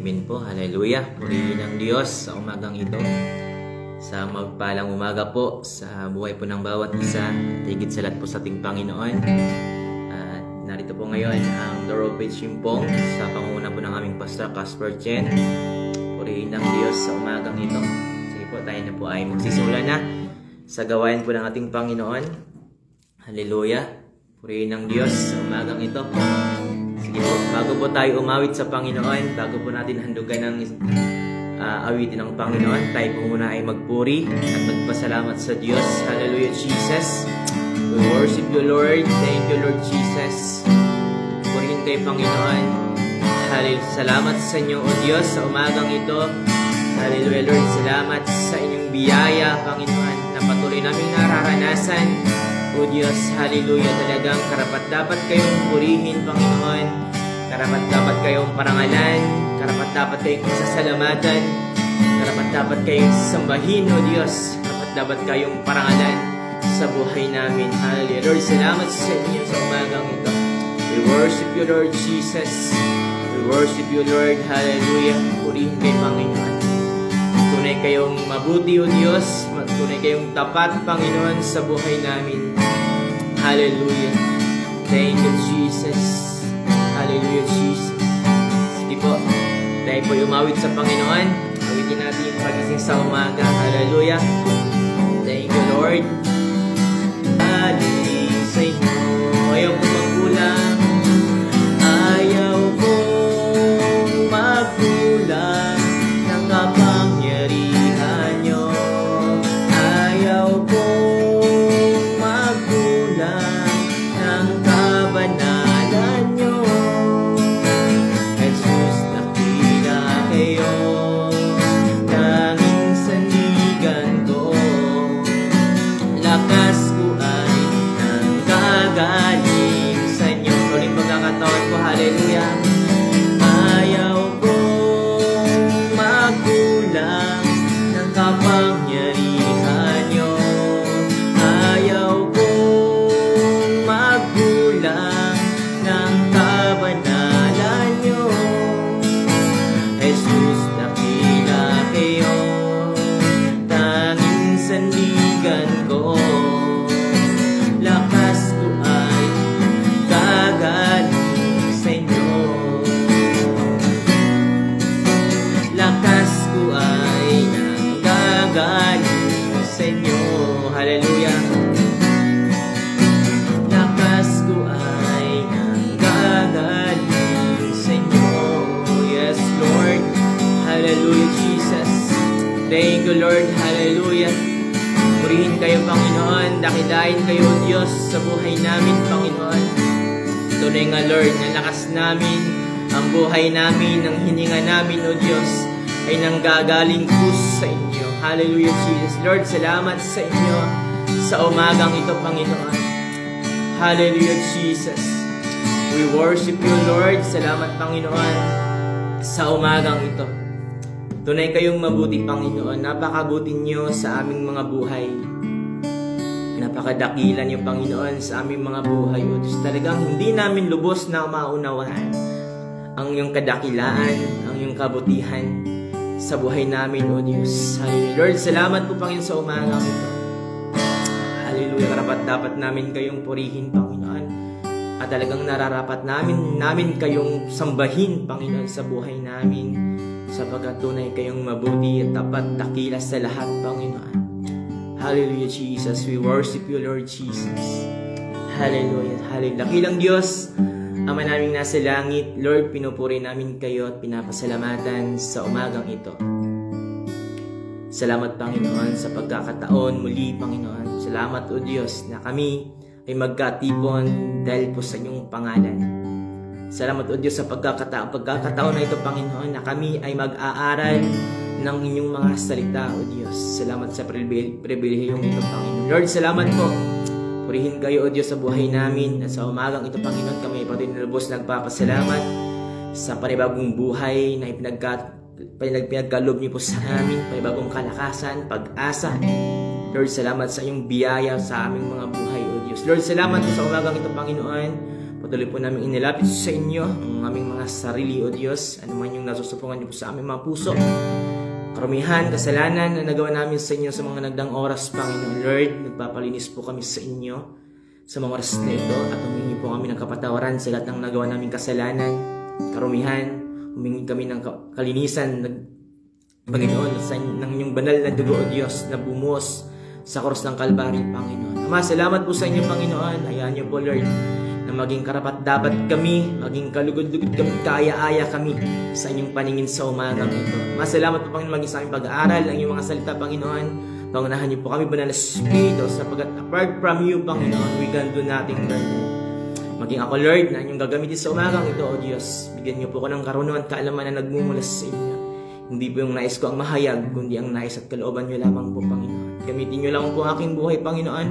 Amen po. Hallelujah. Purihin ang Diyos sa umagang ito. Sa magpalang umaga po sa buhay po ng bawat isa. Higit sa lahat po sa ating Panginoon. At narito po ngayon ang Doropage Chimpong sa pangunguna po ng aming Pastor Casper Chen. Purihin ang Diyos sa umagang ito. Sige po, tayo na po ay magsisimula na sa gawain po ng ating Panginoon. Hallelujah. Purihin ang Diyos sa umagang ito. Sige po, bago po tayo umawit sa Panginoon, bago po natin handugan ng awitin ng Panginoon, tayo po muna ay magpuri at magpasalamat sa Diyos. Hallelujah, Jesus. We worship you, Lord. Thank you, Lord Jesus. Purihin kayo, Panginoon. Hallelujah. Salamat sa inyo, O Diyos, sa umagang ito. Hallelujah, Lord. Salamat sa inyong biyaya, Panginoon, na patuloy naming nararanasan. O Diyos, hallelujah, talagang karapat-dapat kayong purihin, Panginoon. Karapat-dapat kayong parangalan. Karapat-dapat kayong sasalamatan. Karapat-dapat kayong sambahin, O Diyos. Karapat-dapat kayong parangalan sa buhay namin. Hallelujah. Lord, salamat sa inyo sa umagang ito. We worship you, Lord Jesus. We worship you, Lord. Hallelujah. Purihin kayo, Panginoon. Tunay kayong mabuti, O Diyos. Tunay kayong tapat, Panginoon, sa buhay namin. Hallelujah. Thank you, Jesus. Hallelujah, Jesus. Sige po, tayo po umawit sa Panginoon. Awitin natin yung pagising sa umaga. Hallelujah. Thank you, Lord. Hallelujah sa inyo. Ayaw ko magkulang. Ayaw ko magkulang ng kapangyarihan nyo. Ayaw ko magkulang ng kabanalan nyo. Jesus, nakita kayo, tanging sandigan ko. Lakas ko ay nanggagaling sa inyo. Uling pagkakataon ko, hallelujah. Ayaw ko magkulang ng kapangyarihan nyo. Ayaw ko magkulang ng kabanalan nyo. Jesus, nakita kayo, tanging sandigan ko. Lakas ko ay gagaling sa inyo. Lakas ko ay nanggagaling sa inyo. Hallelujah. Lakas ko ay nanggagaling sa inyo. Yes, Lord. Hallelujah, Jesus. Thank you, Lord. Hallelujah. Purihin kayo, Panginoon. Dakilain kayo, Diyos, sa buhay namin, Panginoon. Tunay nga, Lord, na lakas namin, ang buhay namin, ang hininga namin, O Diyos, ay nanggagaling po sa inyo. Hallelujah, Jesus. Lord, salamat sa inyo sa umagang ito, Panginoon. Hallelujah, Jesus. We worship you, Lord. Salamat, Panginoon, sa umagang ito. Tunay kayong mabuti, Panginoon. Napakabuti niyo sa aming mga buhay. Napakadakila niyo, Panginoon, sa aming mga buhay. O Diyos, talagang hindi namin lubos na maunawahan ang iyong kadakilaan, ang iyong kabutihan sa buhay namin, O Diyos. Hallelujah. Lord, salamat po, Panginoon, sa umagang ito. Hallelujah. Karapat-dapat namin kayong purihin, Panginoon. At talagang nararapat namin kayong sambahin, Panginoon, sa buhay namin. Sapagkat tunay kayong mabuti at tapat, dakila sa lahat, Panginoon. Hallelujah, Jesus. We worship you, Lord Jesus. Hallelujah. Hallelujah. Dakilang Diyos, Ama naming nasa langit, Lord, pinupuri namin kayo at pinapasalamatan sa umagang ito. Salamat, Panginoon, sa pagkakataon muli, Panginoon. Salamat, O Diyos, na kami ay magkatipon dahil po sa inyong pangalan. Salamat, O Diyos, sa pagkakataon na ito, Panginoon, na kami ay mag-aaral ng inyong mga salita, O Diyos. Salamat sa pribilehiyong ito, Panginoon. Lord, salamat po. Purihin kayo, O Diyos, sa buhay namin. At sa umagang ito, Panginoon, kami patuloy na lubos nagpapasalamat sa panibagong buhay na pinagkaloob niyo po sa amin, panibagong kalakasan, pag-asa. Lord, salamat sa iyong biyaya sa aming mga buhay, O Diyos. Lord, salamat po sa umagang ito, Panginoon. Patuloy po namin inilapit sa inyo ang aming mga sarili, O Diyos. Ano man yung nasusupungan niyo po sa aming mga puso. Karumihan, kasalanan na nagawa namin sa inyo sa mga nagdang oras, Panginoon Lord. Nagpapalinis po kami sa inyo sa mga oras na ito at humingi po kami ng kapatawaran sa lahat ng nagawa naming kasalanan. Karumihan, humingi kami ng kalinisan, Panginoon, ng inyong banal na dugo, O Diyos, na bumuhos sa krus ng Kalbaryo, Panginoon. Ama, salamat po sa inyo, Panginoon. Hayaan niyo po, Lord, na maging karapat-dapat kami, maging kalugod-lugod kami, kaya-aya kami sa inyong paningin sa umagang ito. Masalamat po, Panginoon, maging sa aming pag-aaral ng iyong mga salita, Panginoon. Pangunahan niyo po kami, Banal na Espiritu, sapagkat apart from you, Panginoon, we can do nothing, Lord. Maging ako, Lord, na inyong gagamitin sa umagang ito, O Diyos. Bigyan niyo po ko ng karunungan at kaalaman na nagmumula sa inyo. Hindi po yung nais ko ang mahayag, kundi ang nais at kalooban niyo lamang po, Panginoon. Gamitin niyo lang po aking buhay, Panginoon.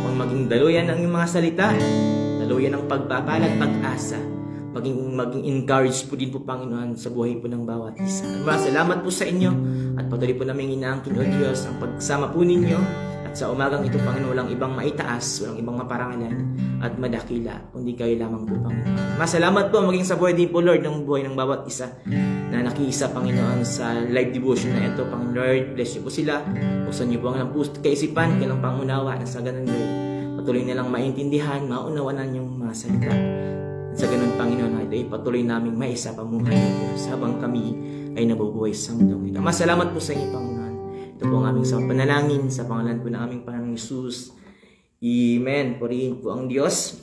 Huwag maging daluyan ang iyong mga salita, daluyan ng pagpapala at pag-asa. Maging encouraged po din po, Panginoon, sa buhay po ng bawat isa. Salamat po sa inyo at patuloy po namin inaangkin, O Diyos, ang pagsama po ninyo. At sa umagang ito, Panginoon, walang ibang maitaas, walang ibang maparangalan at madakila, kundi kayo lamang po, Panginoon. Masalamat po maging sa buhay din po, Lord, ng buhay ng bawat isa na nakiisa, Panginoon, sa live devotion na ito, Panginoon. Lord, bless you po sila. Buksan niyo po ang puso kaisipan, kailang pangunawa na sa ganun, Lord. Patuloy nilang maintindihan, maunawanan yung mga salita. At sa ganun, Panginoon, ito ay patuloy naming maisa pamuhay ng Diyos habang kami ay nabubuhay sa mundong ito. Masalamat po sa inyo, Panginoon. Ito po ang aming sa panalangin sa pangalan po ng aming Panginoong Hesus. Amen. Purihin po ang Diyos.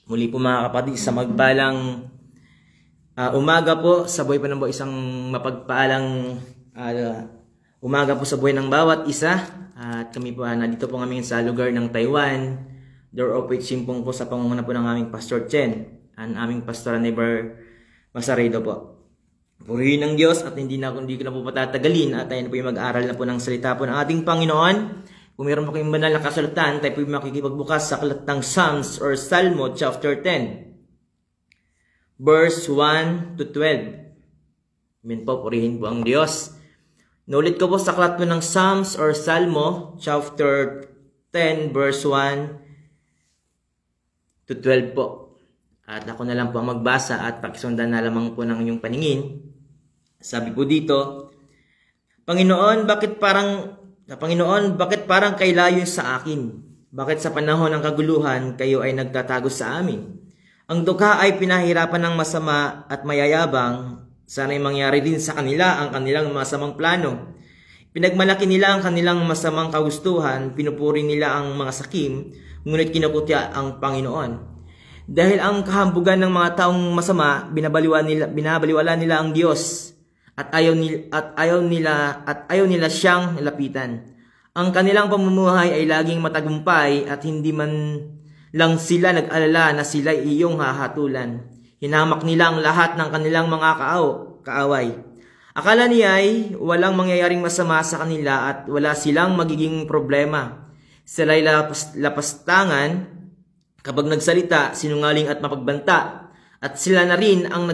Muli po mga kapatid, sa magpalang umaga po sa buhay pa ng isang mapagpaalang umaga po sa buhay ng bawat isa. At kami po nandito po kami sa lugar ng Taiwan. Door of Simpong po sa pangunguna po ng aming Pastor Chen. Ang aming Pastor Never Masaredo po. Purihin ng Diyos at hindi ko na po patatagalin at tayo na po yung mag-aral na po ng salita po ng ating Panginoon. Kung meron po kayong banal na kasulatan, tayo po yung makikipagbukas sa aklat ng Psalms or Salmo chapter 10. Verse 1 to 12. Amen po, purihin po ang Diyos. Nulit ko po sa aklat po ng Psalms or Salmo chapter 10 verse 1 to 12 po. At ako na lang po ang magbasa at pakisundan na lamang po ng inyong paningin. Sabi po dito, Panginoon, bakit parang kayo layo sa akin? Bakit sa panahon ng kaguluhan kayo ay nagtatago sa amin? Ang dukha ay pinahirapan ng masama at mayayabang. Sana'y mangyari din sa kanila ang kanilang masamang plano. Pinagmalaki nila ang kanilang masamang kagustuhan, pinupuri nila ang mga sakim, ngunit kinukutya ang Panginoon. Dahil ang kahambugan ng mga taong masama, binabaliwala nila ang Diyos at ayaw nila siyang lapitan. Ang kanilang pamumuhay ay laging matagumpay at hindi man lang sila nag-alala na sila iyong hahatulan. Hinamak nila ang lahat ng kanilang mga kaaway. Akala niya ay walang mangyayaring masama sa kanila at wala silang magiging problema. Sila'y lapastangan kapag nagsalita, sinungaling at mapagbanta. At sila na rin ang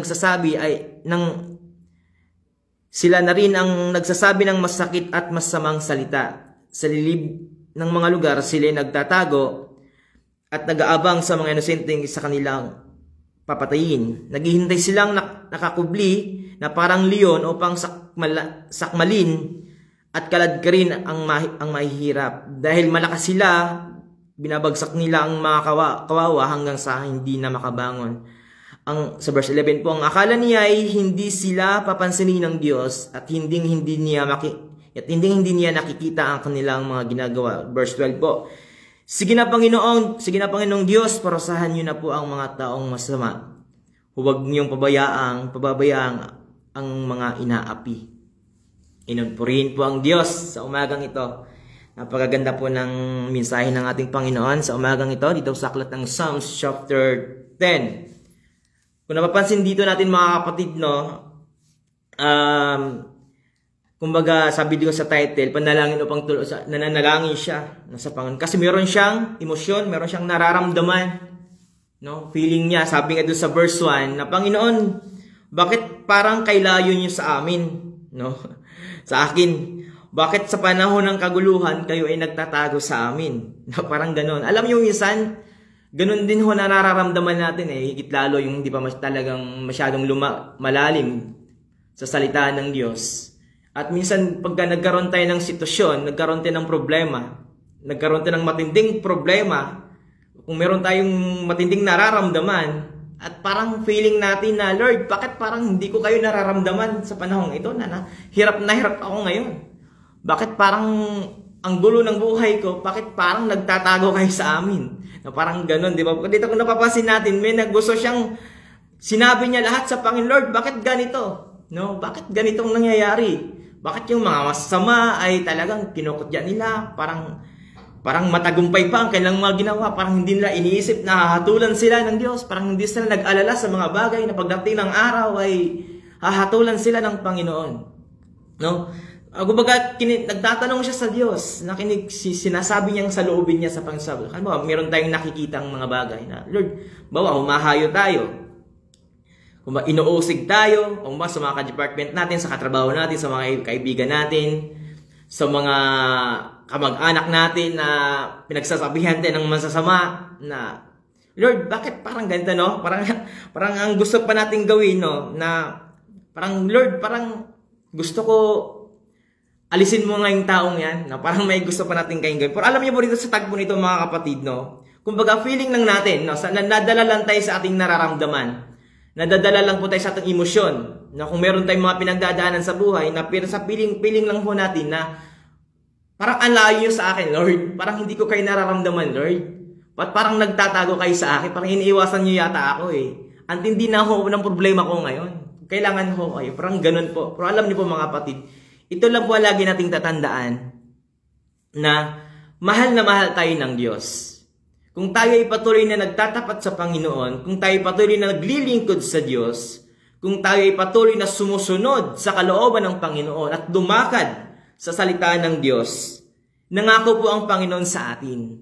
nagsasabi ng masakit at masamang salita. Sa lilib ng mga lugar, sila nagtatago at nag-aabang sa mga inosenteng sa kanilang papatayin. Naghihintay silang nakakubli na parang leon upang sakmalin at kaladkarin ang mahihirap. Dahil malakas sila, binabagsak nila ang mga kawawa hanggang sa hindi na makabangon. Sa verse 11 po, ang akala niya ay hindi sila papansinin ng Diyos at hindi niya nakikita ang kanilang mga ginagawa. Verse 12 po, Sige na Panginoong Diyos, parusahan niyo na po ang mga taong masama. Huwag niyong pababayaan ang mga inaapi. Purihin po ang Diyos sa umagang ito. Napakaganda po ng mensahe ng ating Panginoon sa umagang ito dito sa aklat ng Psalms chapter 10. Kung napapansin dito natin mga kapatid, kumbaga sabi dito sa title, panalangin upang nananalangin siya sa Panginoon. Kasi meron siyang emosyon, meron siyang nararamdaman. Feeling niya, sabi nga doon sa verse 1, na Panginoon, bakit parang kailayo niyo sa amin? Sa akin. Bakit sa panahon ng kaguluhan kayo ay nagtatago sa amin? Parang ganon. Alam niyo minsan, ganun din ho na nararamdaman natin higit lalo yung hindi pa talagang masyadong malalim sa salita ng Diyos. At minsan pagka nagkaroon tayo ng sitwasyon, nagkaroon tayo ng problema, nagkaroon tayo ng matinding problema, kung meron tayong matinding nararamdaman, at parang feeling natin na, Lord, bakit parang hindi ko kayo nararamdaman sa panahong ito na hirap ako ngayon? Bakit parang ang gulo ng buhay ko, bakit parang nagtatago kayo sa amin? Na parang ganun, di ba? Dito kung napapansin natin, may gusto siyang, sinabi niya lahat sa Panginoon, Lord, bakit ganito? No? Bakit ganitong nangyayari? Bakit yung mga masama ay talagang kinukutya nila? Parang matagumpay pa ang kailang mga ginawa. Parang hindi nila iniisip na hahatulan sila ng Diyos. Parang hindi sila nag-alala sa mga bagay na pagdating ng araw ay hahatulan sila ng Panginoon. No? Kumbaga, nagtatanong siya sa Diyos, sinasabi niyang sa loobin niya sa pangsabi. Ano, meron tayong nakikitang mga bagay na, Lord, bawa, humahayo tayo. Kung ba, inuusig tayo, kung ba, sa mga ka-department natin, sa katrabaho natin, sa mga kaibigan natin, sa mga kamag-anak natin na pinagsasabihan tayo ng masasama, na, Lord, bakit parang ganito, no? Parang ang gusto pa natin gawin, no? Na, parang, Lord, parang gusto ko alisin mo nga yung taong yan, na parang may gusto pa natin kayong gawin. Pero alam niyo po dito sa tagpo nito mga kapatid, no? Kumbaga feeling lang natin, no? Nadala lang tayo sa ating nararamdaman. Nadadala lang po tayo sa ating emosyon. Na kung meron tayong mga pinagdadaanan sa buhay, na pero sa feeling lang po natin na parang ang layo sa akin, Lord. Parang hindi ko kayo nararamdaman, Lord. Parang nagtatago kayo sa akin. Parang iniiwasan niyo yata ako eh. Antindi na ako ng problema ko ngayon. Kailangan ko kayo. Parang ganun po. Pero alam niyo po mga kapatid, ito lang po lagi nating tatandaan na mahal tayo ng Diyos. Kung tayo ay patuloy na nagtatapat sa Panginoon, kung tayo ay patuloy na naglilingkod sa Diyos, kung tayo ay patuloy na sumusunod sa kalooban ng Panginoon at dumakad sa salita ng Diyos, nangako po ang Panginoon sa atin.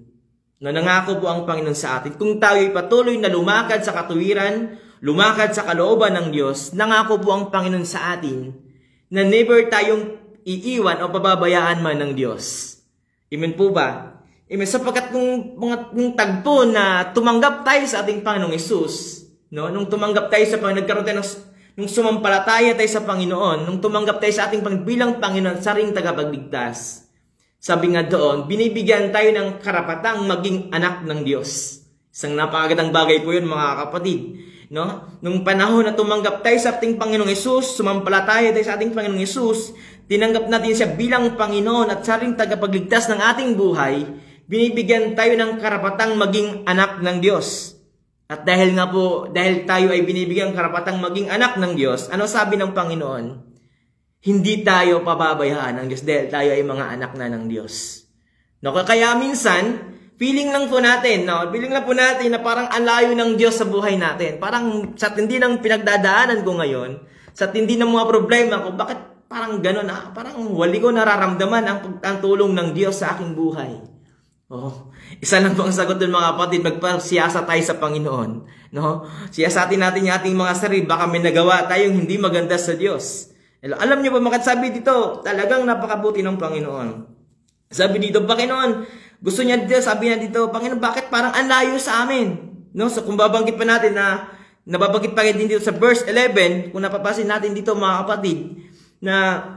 No, nangako po ang Panginoon sa atin. Kung tayo ay patuloy na lumakad sa katuwiran, lumakad sa kalooban ng Diyos, nangako po ang Panginoon sa atin na never tayong iiwan o pababayaan man ng Diyos. Amen po ba? Amen. Sapagkat nung tagpo na tumanggap tayo sa ating Panginoong Hesus, no? Nung tumanggap tayo sa Panginoon, nagkaroon tayo nung sumampalataya tayo sa Panginoon, nung tumanggap tayo sa ating bilang Panginoon, saring tagapagligtas. Sabi nga doon, binibigyan tayo ng karapatang maging anak ng Diyos. Isang napakagandang bagay po yun mga kapatid. No? Nung panahon na tumanggap tayo sa ating Panginoong Hesus, sumampalataya tayo sa ating Panginoong Hesus, tinanggap natin siya bilang Panginoon at saring tagapagligtas ng ating buhay, binibigyan tayo ng karapatang maging anak ng Diyos. At dahil tayo ay binibigyan karapatang maging anak ng Diyos, ano sabi ng Panginoon? Hindi tayo pababayaan ng Diyos dahil tayo ay mga anak na ng Diyos. No? Kaya minsan, feeling lang po natin na parang ang layo ng Diyos sa buhay natin. Parang sa tindi ng pinagdadaanan ko ngayon, sa tindi ng mga problema ko, bakit parang gano'n parang wali ko nararamdaman ang tulong ng Diyos sa aking buhay. Oh, isa lang po ang sagot doon mga kapatid, magpasiyasa tayo sa Panginoon. No? Siyasatin natin yung ating mga sarili, baka may nagawa tayong hindi maganda sa Diyos. Alam niyo ba, sabi dito, talagang napakabuti ng Panginoon. Sabi dito, Panginoon, gusto niya dito, sabi niya dito, Panginoon, bakit parang ang layo sa amin? No? So kung babanggit pa natin nababanggit pa din dito sa verse 11, kung napapasin natin dito mga kapatid, na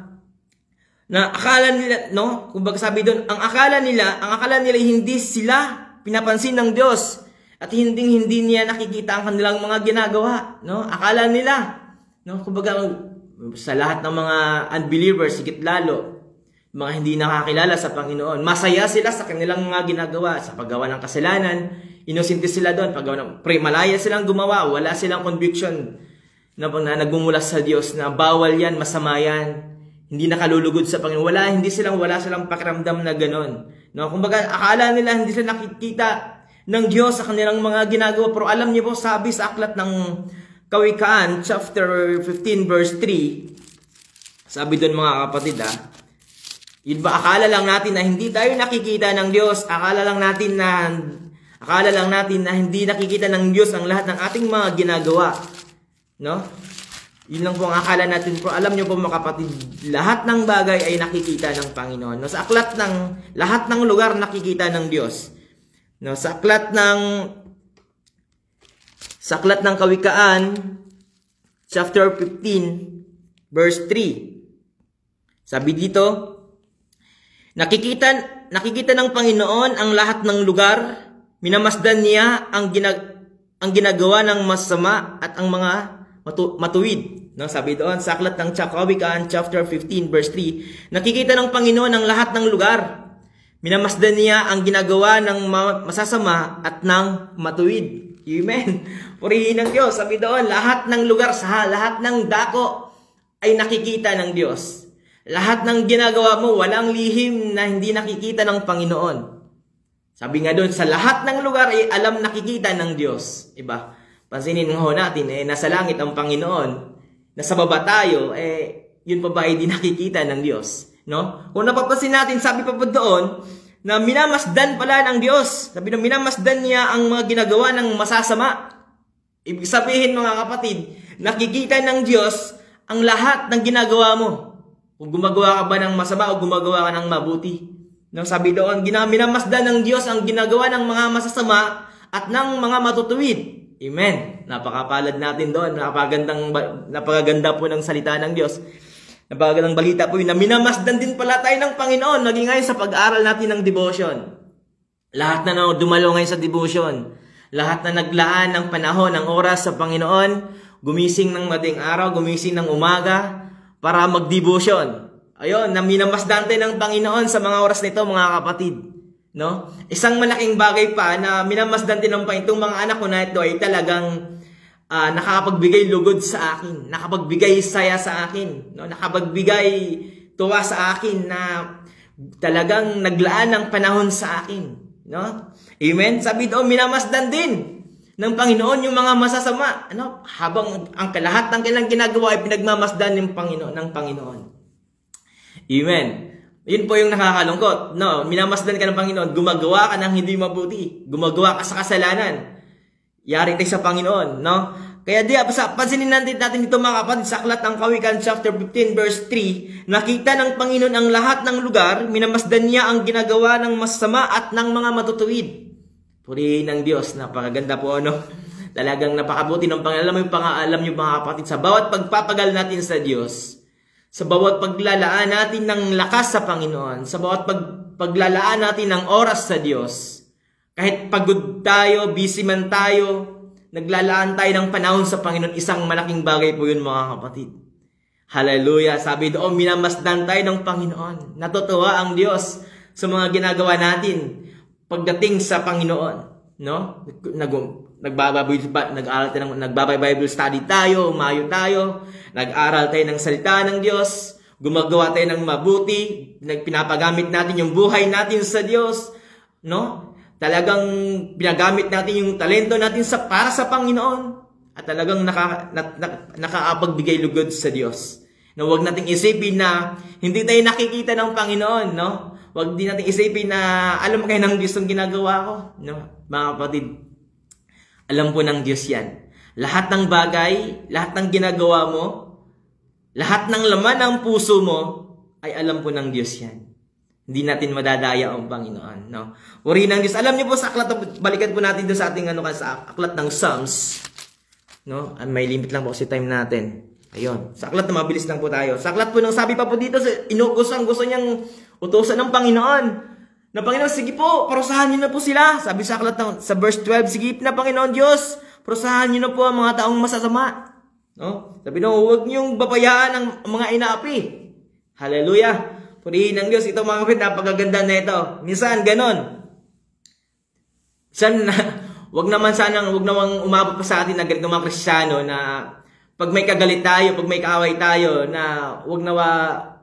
akala nila, no? Kung baga sabi doon, ang akala nila hindi sila pinapansin ng Diyos at hindi niya nakikita ang kanilang mga ginagawa, no? Akala nila, no? Kung baga sa lahat ng mga unbelievers, higit lalo, mga hindi nakakilala sa Panginoon, masaya sila sa kanilang mga ginagawa, sa paggawa ng kasalanan, inosente sila doon, paggawa ng malaya silang gumawa, wala silang conviction na nagmumula sa Diyos na bawal yan, masama yan, hindi nakalulugod sa Panginoon, wala silang pakiramdam na gano'n. No? Kumbaga, akala nila hindi sila nakikita ng Diyos sa kanilang mga ginagawa, pero alam niyo po, sabi sa aklat ng Kawikaan, chapter 15, verse 3, sabi doon mga kapatid, yun ba, akala lang natin na hindi tayo nakikita ng Diyos, akala lang natin na hindi nakikita ng Diyos ang lahat ng ating mga ginagawa. No? Yun lang po ang akala natin. Pero alam nyo po mga kapatid, lahat ng bagay ay nakikita ng Panginoon. No? Sa aklat ng lahat ng lugar nakikita ng Diyos. No? Sa aklat ng Sa aklat ng Kawikaan, chapter 15, verse 3. Sabi dito, nakikita ng Panginoon ang lahat ng lugar, minamasdan niya ang ginagawa ng masama at ang mga matuwid. No, sabi doon sa aklat ng Kawikaan, chapter 15, verse 3, nakikita ng Panginoon ang lahat ng lugar, minamasdan niya ang ginagawa ng masasama at ng matuwid. Amen. Purihin ng Diyos. Sabi doon, lahat ng lugar, lahat ng dako ay nakikita ng Diyos. Lahat ng ginagawa mo, walang lihim na hindi nakikita ng Panginoon. Sabi nga doon, sa lahat ng lugar ay alam nakikita ng Diyos. Iba? Pansinin nga ho natin, nasa langit ang Panginoon. Nasa baba tayo, yun pa ba ay di nakikita ng Diyos? No? Kung napapansin natin, sabi pa po doon, na minamasdan pala ng Diyos. Sabi na minamasdan niya ang mga ginagawa ng masasama. Ibig sabihin mga kapatid, nakikita ng Diyos ang lahat ng ginagawa mo. Kung gumagawa ka ba ng masama o gumagawa ka ng mabuti. No, sabi doon, minamasdan ng Diyos ang ginagawa ng mga masasama at ng mga matutuwid. Amen. Napakapalad natin doon. Napakaganda po ng salita ng Diyos. Napakagandang balita po yun na minamasdan din pala tayo ng Panginoon maging ngayon sa pag-aaral natin ng devotion. Lahat na dumalo ngayon sa devotion, lahat na naglaan ng panahon, ng oras sa Panginoon, gumising ng madaling araw, gumising ng umaga para mag-devotion. Ayun, na minamasdan tayo ng Panginoon sa mga oras nito, mga kapatid. No? Isang malaking bagay pa na minamasdan din ng Panginoon, itong mga anak ko na ito ay talagang nakapagbigay lugod sa akin, nakapagbigay saya sa akin, no? Nakapagbigay tuwa sa akin na talagang naglaan ng panahon sa akin, no? Amen. Sabi doon, minamasdan din ng Panginoon yung mga masasama, ano? Habang ang lahat ng kanilang ginagawa ay pinagmamasdan ng Panginoon. Amen. Yun po yung nakakalungkot, no? Minamasdan ka ng Panginoon, gumagawa ka ng hindi mabuti, gumagawa ka sa kasalanan. Yari tayo sa Panginoon, no? Kaya pansinin natin dito mga kapatid sa aklat ng Kawikaan chapter 15 verse 3, nakita ng Panginoon ang lahat ng lugar, minamasdan niya ang ginagawa ng masama at ng mga matutuwid. Purihin ng Diyos, napakaganda po ano. Talagang napakabuti ng Panginoon. Alam niyo mga kapatid, sa bawat pagpapagal natin sa Diyos, sa bawat paglalaan natin ng lakas sa Panginoon, sa bawat paglalaan natin ng oras sa Diyos, kahit pagod tayo, busy man tayo, naglalaan tayo ng panahon sa Panginoon, isang malaking bagay po yun mga kapatid. Hallelujah! Sabi doon, minamasdan tayo ng Panginoon. Natutuwa ang Diyos sa mga ginagawa natin pagdating sa Panginoon. No? Nagbabible study tayo, umayo tayo, nag-aral tayo ng salita ng Diyos, gumagawa tayo ng mabuti, pinapagamit natin yung buhay natin sa Diyos, no? Talagang pinagamit natin yung talento natin para sa Panginoon at talagang nakakapagbigay lugod sa Diyos. Na huwag nating isipin na hindi tayo nakikita ng Panginoon, no? Huwag din nating isipin na alam kayo ng Diyos ang ginagawa ko, no? Mga kapatid, alam po ng Diyos yan. Lahat ng bagay, lahat ng ginagawa mo, lahat ng laman ng puso mo, ay alam po ng Diyos yan. Hindi natin madadaya ang Panginoon, no? Purihin ng Diyos. Alam niyo po sa aklat, balikan po natin doon sa ating sa aklat ng Psalms, no? May limit lang po kasi time natin. Ayun. Sa aklat na mabilis lang po tayo. Sa aklat po ng sabi pa po dito, gusto niyang utusan ng Panginoon. Na Panginoon, sige po, parusahan niyo na po sila. Sabi sa aklat sa verse 12, sige na Panginoon Diyos, parusahan niyo na po ang mga taong masasama. No? Sabi na, huwag niyong babayaan ang mga inaapi. Hallelujah. Purihin ng Diyos. Ito mga kapatid, napakaganda na ito. Minsan, ganon. Wag naman umabot pa sa atin na ganito mga Kristiyano na pag may kagalit tayo, pag may kaaway tayo, na wag na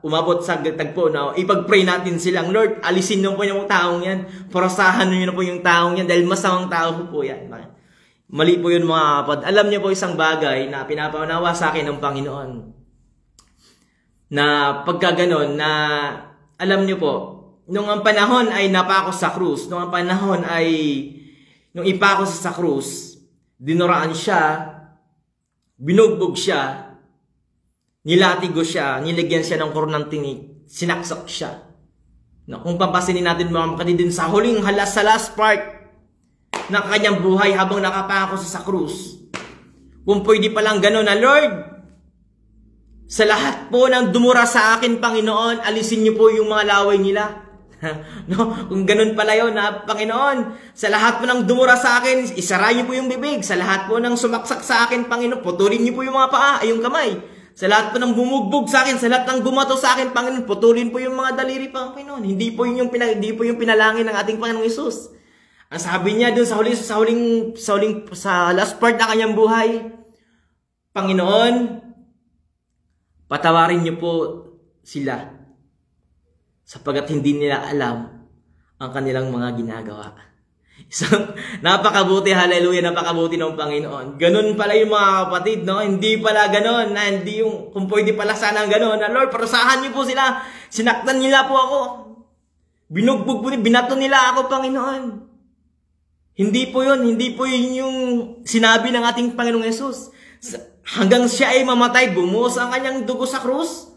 umabot sa tagpo na ipag-pray natin silang, Lord, alisin niyo po yung taong yan. Parusahan niyo na po yung taong yan dahil masamang tao po yan. Mali po yun mga kapatid. Alam niyo po isang bagay na pinapaunawa sa akin ng Panginoon. Na pagka ganon, na alam niyo po, nung ang panahon ay napako sa krus, nung ipako sa krus, dinuraan siya, binugbog siya, nilatigo siya, nilagyan siya ng koronang tinik, sinaksak siya. Na kung papasinin natin mga kapatid din sa huling sa last part ng kanyang buhay habang nakapako sa krus, Kung pwede palang gano'n na, Lord, sa lahat po ng dumura sa akin, Panginoon, alisin niyo po yung mga laway nila. No? Kung ganun pala yun, na Panginoon, sa lahat po ng dumura sa akin, isara niyo po yung bibig. Sa lahat po ng sumaksak sa akin, Panginoon, putulin niyo po yung mga paa, ay yung kamay. Sa lahat po ng bumugbog sa akin, sa lahat ng bumato sa akin, Panginoon, putulin po yung mga daliri, Panginoon. Hindi po yung pinalangin ng ating Panginoong Hesus. Ang sabi niya dun sa last part ng kanyang buhay, Panginoon, patawarin niyo po sila sapagkat hindi nila alam ang kanilang mga ginagawa. So, napakabuti, hallelujah, napakabuti ng Panginoon. Ganun pala yung mga kapatid, no? Hindi pala ganun, na hindi yung, kung pwede pala sana ganun, na Lord, parusahan niyo po sila, sinaktan nila po ako, binugbog po, binato nila ako, Panginoon. Hindi po yun yung sinabi ng ating Panginoong Hesus. Hanggang siya ay mamatay, bumuhos ang kanyang dugo sa krus.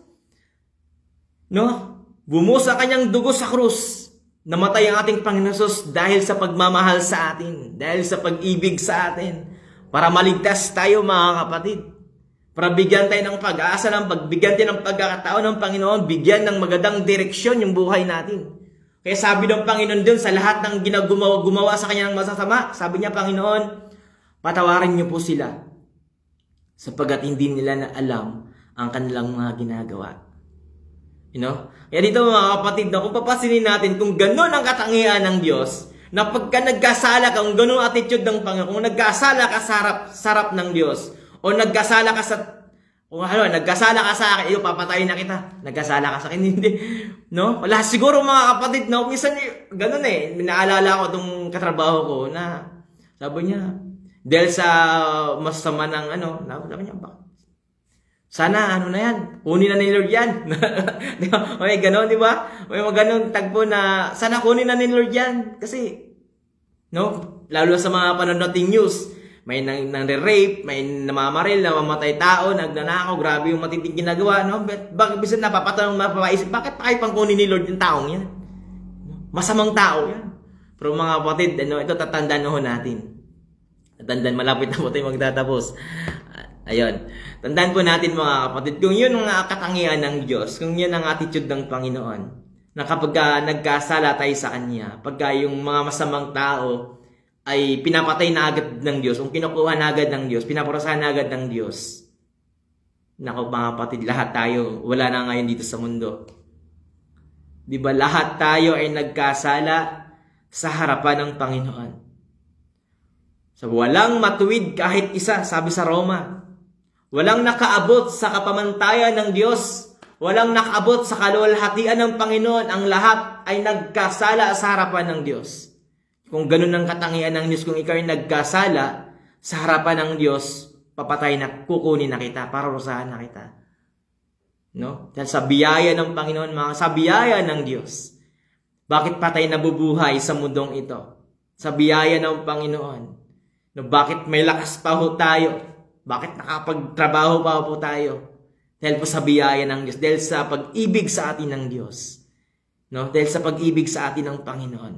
No? Bumuhos ang kanyang dugo sa krus. Namatay ang ating Panginoon Hesus dahil sa pagmamahal sa atin. Dahil sa pag-ibig sa atin. Para maligtas tayo, mga kapatid. Para bigyan tayo ng pag-asa, bigyan tayo ng pagkakataon ng Panginoon, bigyan ng magandang direksyon yung buhay natin. Kaya sabi ng Panginoon dun sa lahat ng gumawa sa kanya ng masasama, sabi niya, Panginoon, patawarin niyo po sila sapagkat hindi nila na alam ang kanilang mga ginagawa. You know? Kaya dito mga kapatid, kung papasinin natin kung gano'n ang katangian ng Diyos, na pagka nagkasala ka, kung gano'n attitude ng Panginoon, kung nagkasala ka sa sarap ng Diyos, o nagkasala ka sa akin, papatayin na kita. Nagkasala ka sa akin, hindi. No? Wala, siguro mga kapatid, no? Minsan, gano'n naalala ko itong katrabaho ko na, sabi niya, dahil sa masama ng sabi niya, sana, na yan, kunin na ni Lord yan. May gano'n, di ba? May mga gano'n tagpo na, sana kunin na ni Lord yan. Kasi, no? Lalo sa mga panonoting news, may nang-rape, may namamaril, namamatay tao, nagnanakaw, grabe yung matinding ginagawa, no? Bakit bisan napapatanong, mapapaisip, bakit pa kayo pang kunin ni Lord yung taong yan? Masamang tao yan. Pero mga kapatid, ito tatandaan natin. Tatandaan, malapit na po tayo magtatapos. Ayun. Tandaan po natin mga kapatid, kung yun ang katangian ng Diyos, kung yun ang attitude ng Panginoon, na kapag nagkasala tayo sa Kanya, pagka yung mga masamang tao ay pinapatay na agad ng Diyos, kung kinukuha na agad ng Diyos, pinaparusahan na agad ng Diyos, naku mga kapatid, lahat tayo, wala na ngayon dito sa mundo. Diba lahat tayo ay nagkasala sa harapan ng Panginoon. So walang matuwid kahit isa, sabi sa Roma. Walang nakaabot sa kapamantayan ng Diyos. Walang nakaabot sa kaluwalhatian ng Panginoon. Ang lahat ay nagkasala sa harapan ng Diyos. Kung ganun ang katangian ng Diyos, kung ikaw ay nagkasala sa harapan ng Diyos, papatay na, kukunin na kita, parurusahan na kita. No? Dahil sa biyaya ng Panginoon, sa biyaya ng Diyos. Bakit patay nabubuhay sa mundong ito? Sa biyaya ng Panginoon. No, bakit may lakas pa ho tayo? Bakit nakapagtrabaho pa po tayo? Dahil po sa biyaya ng Diyos. Dahil sa pag-ibig sa atin ng Diyos. No? Dahil sa pag-ibig sa atin ng Panginoon.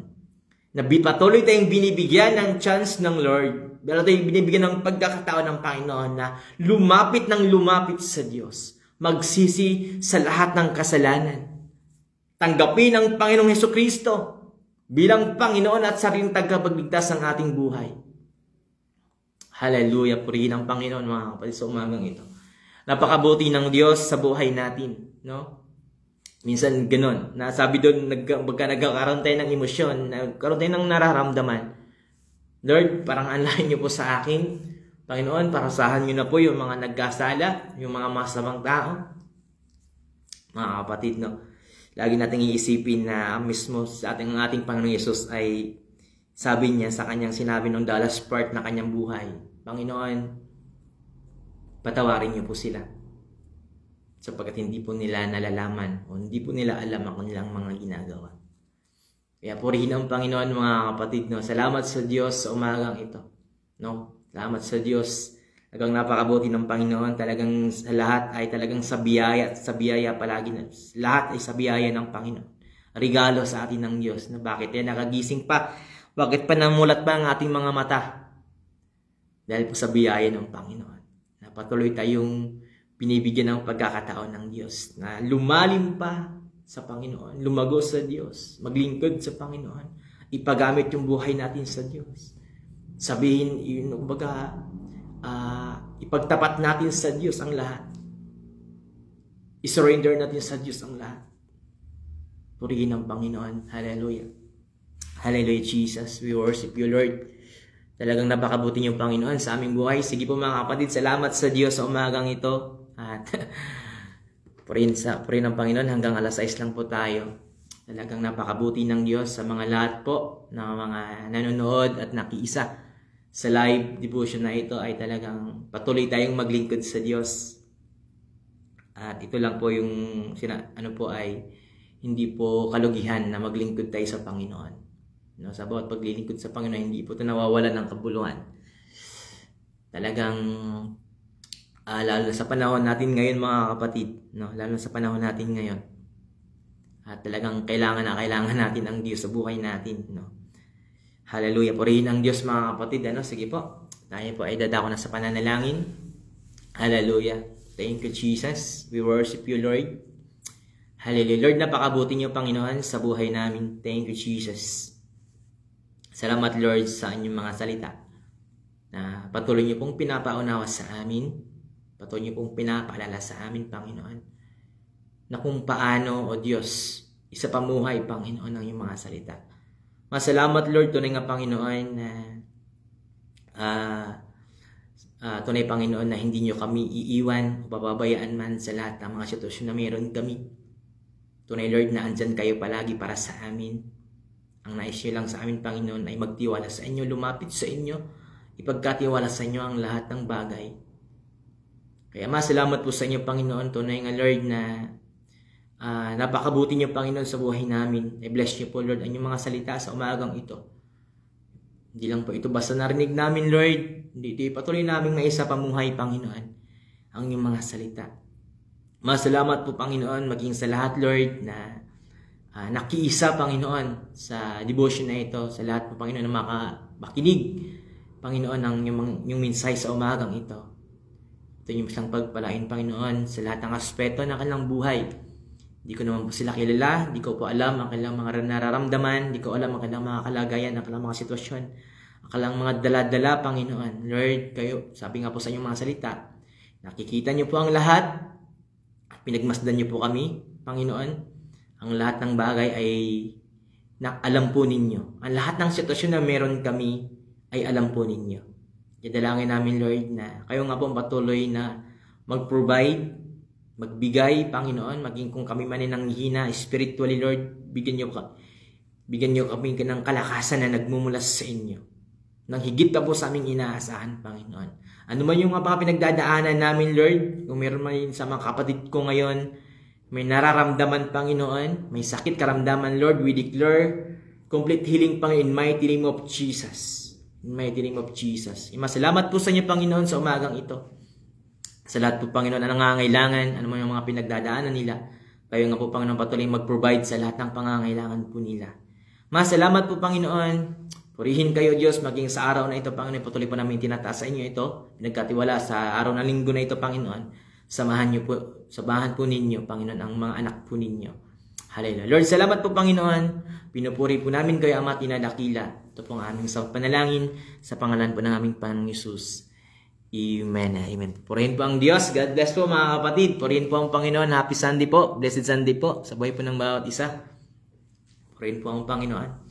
Na patuloy tayong binibigyan ng chance ng Lord. Pero tayong binibigyan ng pagkakataon ng Panginoon na lumapit sa Diyos. Magsisi sa lahat ng kasalanan. Tanggapin ang Panginoong Hesukristo bilang Panginoon at sariling tagapagligtas ng ating buhay. Hallelujah, purihin ang Panginoon mga kapatid sa umagang ito. Napakabuti ng Diyos sa buhay natin, no? Minsan ganoon, nasabi doon, nagkakaroon tayo ng emosyon, nagkaroon tayo ng nararamdaman. Lord, parang anlahin niyo po sa akin, Panginoon, parusahan niyo na po yung mga nagkasala, yung mga masamang tao. Mga kapatid, no? Lagi nating iisipin na mismo sa ating Panginoong Yesus ay sabi niya sa kanyang sinabi ng Dallas part na kanyang buhay, Panginoon, patawarin niyo po sila. Sapagkat hindi po nila nalalaman o hindi po nila alam ang kanilang mga ginagawa. Kaya purihin ang Panginoon mga kapatid. No? Salamat sa Diyos sa umagang ito. No? Salamat sa Diyos. Talagang napakabuti ng Panginoon. Talagang sa lahat ay talagang sa biyaya at sa biyaya palagi. Lahat ay sa biyaya ng Panginoon. Regalo sa atin ng Diyos. No? Bakit yan nakagising pa? Bakit pa namulat pa ang ating mga mata? Dahil po sa biyaya ng Panginoon. na patuloy tayong binibigyan ng pagkakataon ng Diyos na lumalim pa sa Panginoon, lumago sa Diyos, maglingkod sa Panginoon, ipagamit yung buhay natin sa Diyos. Sabihin, kumbaga, ipagtapat natin sa Diyos ang lahat. I-surrender natin sa Diyos ang lahat. Purihin ang Panginoon. Hallelujah. Hallelujah, Jesus. We worship you, Lord. Talagang napakabuti yung Panginoon sa aming buhay. Sige po mga kapatid, salamat sa Diyos sa umagang ito. At purihin ang Panginoon hanggang alas 6 lang po tayo. Talagang napakabuti ng Diyos sa mga lahat po na mga nanonood at nakiisa sa live devotion na ito ay talagang patuloy tayong maglingkod sa Diyos. At ito lang po yung hindi po kalugihan na maglingkod tayo sa Panginoon. No, sa bawat paglilingkod sa Panginoon, hindi po ito nawawalan ng kabuluhan. Talagang lalo sa panahon natin ngayon mga kapatid, no, lalo sa panahon natin ngayon. At talagang kailangan natin ang Diyos sa buhay natin, no. Hallelujah. Purihin ang Diyos mga kapatid, ano? Sige po. Tayo po ay dadako na sa pananalangin. Hallelujah. Thank you, Jesus. We worship you, Lord. Hallelujah. Lord, napakabuti niyo, Panginoon, sa buhay namin. Thank you, Jesus. Salamat, Lord, sa inyong mga salita na patuloy niyo pong pinapaunawa sa amin. Patuloy niyo pong pinapaalala sa amin, Panginoon, na kung paano, O Diyos, isa pamuhay, Panginoon, ang iyong mga salita. Masalamat, Lord, tunay nga, Panginoon, na tunay, Panginoon, na hindi niyo kami iiwan o pababayaan man sa lahat ng mga sitwasyon na mayroon kami. Tunay, Lord, na andyan kayo palagi para sa amin. Ang nais niyo lang sa amin, Panginoon, ay magtiwala sa inyo, lumapit sa inyo, ipagkatiwala sa inyo ang lahat ng bagay. Kaya masalamat po sa inyo, Panginoon, tunay nga, Lord, na napakabuti niyo, Panginoon, sa buhay namin. I-bless niyo po, Lord, ang inyong mga salita sa umagang ito. Hindi lang po ito basta narinig namin, Lord. Hindi patuloy namin maisa pamuhay, Panginoon, ang inyong mga salita. Masalamat po, Panginoon, maging sa lahat, Lord, na nakiisa, Panginoon, sa devotion na ito, sa lahat po, Panginoon, na makinig, Panginoon, ng yung mensahe sa umagang ito. Ito yung isang pagpalain, Panginoon, sa lahat ng aspeto ng kanilang buhay. Hindi ko naman po sila kilala, hindi ko po alam ang kanilang mga nararamdaman, hindi ko alam ang kanilang mga kalagayan, ang kanilang mga sitwasyon, ang kanilang mga dala-dala, Panginoon. Lord, kayo, sabi nga po sa inyong mga salita, nakikita niyo po ang lahat, pinagmasdan niyo po kami, Panginoon. Ang lahat ng bagay ay alam po ninyo. Ang lahat ng sitwasyon na meron kami ay alam po ninyo. Dalangin namin, Lord, na kayo nga po patuloy na mag-provide, magbigay, Panginoon, maging kung kami man ay nanghihina spiritually, Lord, bigyan niyo kami ng kalakasan na nagmumulas sa inyo. Nang higit pa po sa aming inaasahan, Panginoon. Ano man yung mga pinagdadaanan namin, Lord, kung meron man sa mga kapatid ko ngayon, may nararamdaman, Panginoon, may sakit karamdaman, Lord, we declare complete healing, Panginoon, in mighty name of Jesus. In mighty name of Jesus. Masalamat po sa inyo, Panginoon, sa umagang ito. Sa lahat po, Panginoon, ang nangangailangan, ano man yung mga pinagdadaanan nila, kayo nga po, Panginoon, patuloy mag-provide sa lahat ng pangangailangan po nila. Masalamat po, Panginoon. Purihin kayo, Diyos, maging sa araw na ito, Panginoon, patuloy po namin tinataas sa inyo ito. Pinagkatiwala sa araw na linggo na ito, Panginoon. Samahan po ninyo, Panginoon, ang mga anak po ninyo. Hallelujah. Lord, salamat po, Panginoon. Pinupuri po namin kayo, Ama, tinadakila. Ito po ang aming sa panalangin sa pangalan po ng aming Panginoong Hesus. Amen. Amen. Purihin po ang Diyos. God bless po, mga kapatid. Purihin po ang Panginoon. Happy Sunday po. Blessed Sunday po sa buhay po ng bawat isa. Purihin po ang Panginoon.